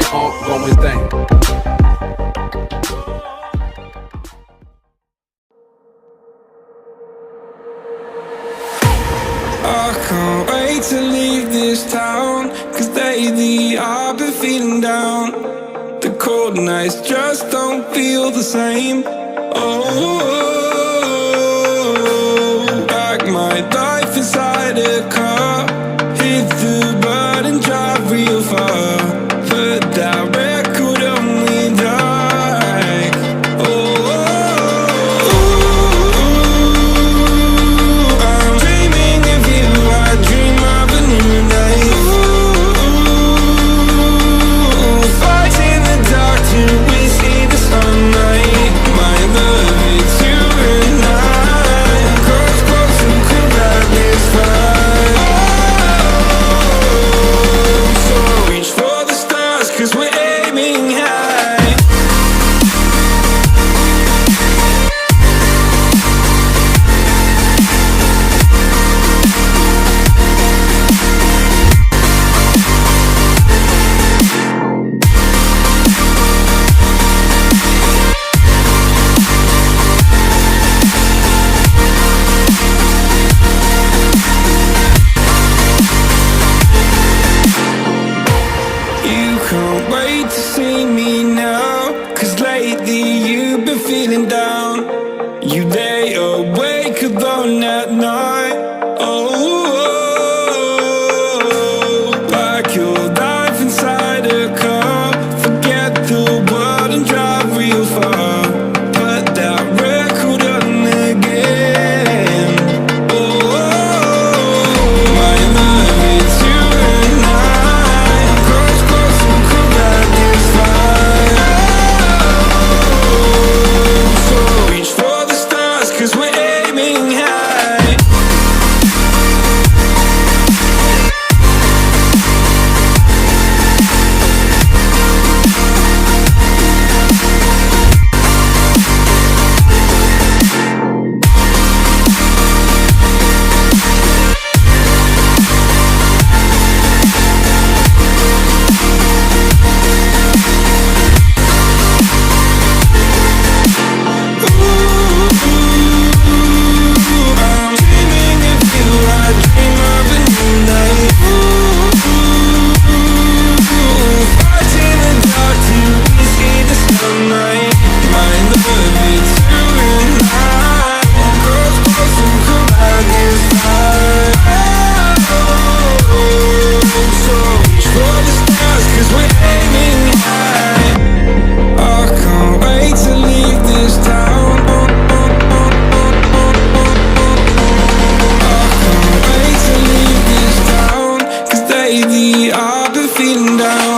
ongoing thing. I can't wait to leave this town, 'cause lately I've been feeling down. The cold nights just don't feel the same. Oh, like my life inside a car, hit the button, drive real far. Put that record on me like, oh, I'm dreaming of you, I dream of a new night. Fight in the dark till we see the sunlight. My love, it's you and I. Close, close and cool like this fire. So reach for the stars, 'cause we're aiming high. You can't wait to see me now, 'cause lately you've been feeling down. You lay awake alone at night. Oh, like your life inside a car. Forget the world and drive real far. Put that record on again. Oh, my love, it's you and I. Close, close and cool like this fire. So reach for the stars, 'cause we're aiming high. I'm dreaming of you, I dream of a new night. Fight in the dark till we see the sunlight. My love, it's you and I. Close, close and cool like this fire. So reach for the stars, 'cause we're aiming high. I can't wait to leave this town. Wait to leave this town, 'cause lately I've been feeling down.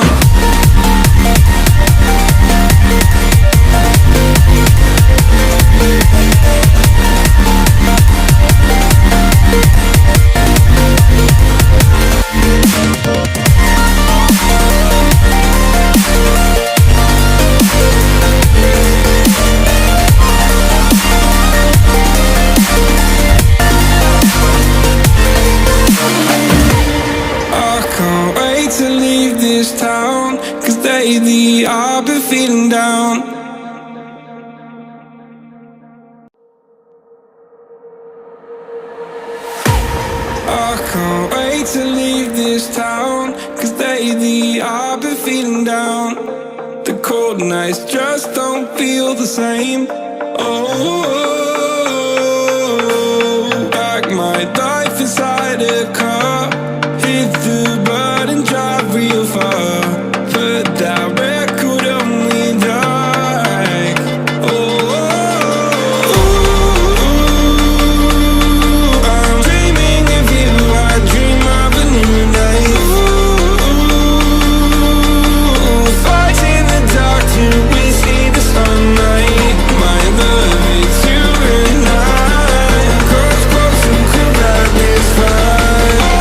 I can't wait to leave this town, 'cause lately I've been feeling down. I can't wait to leave this town, 'cause lately I've been feeling down. The cold nights just don't feel the same. Oh, like my life inside a car. Hit the button, drive real far. Put that record on me like, oh, I'm dreaming of you, I dream of a new night. Fight in the dark till we see the sunlight. My love, it's you and I. Close, close and cool like this fire.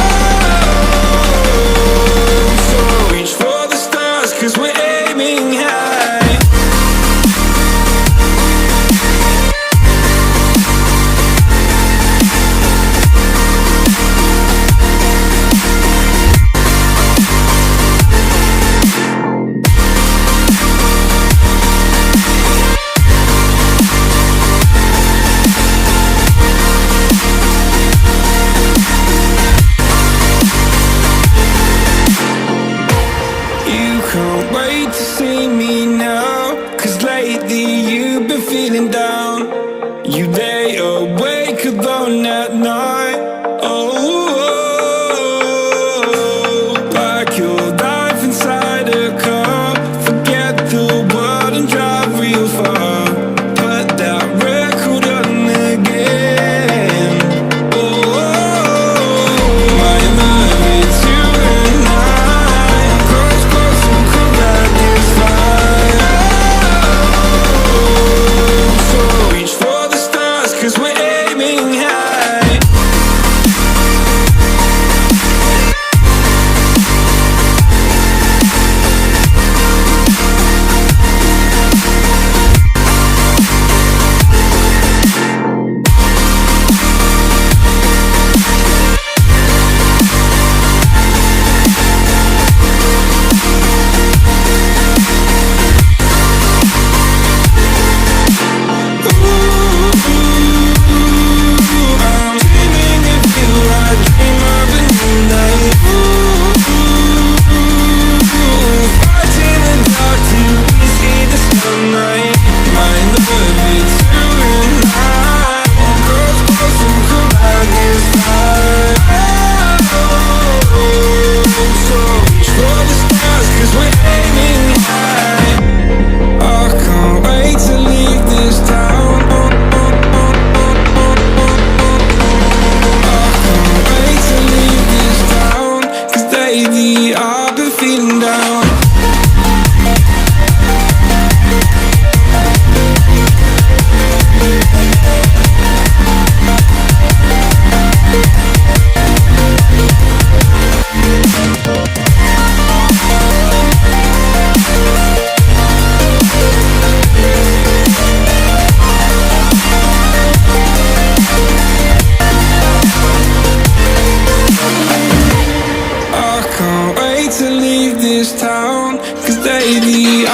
lately I've been feeling down. I can't wait to leave this town, 'cause lately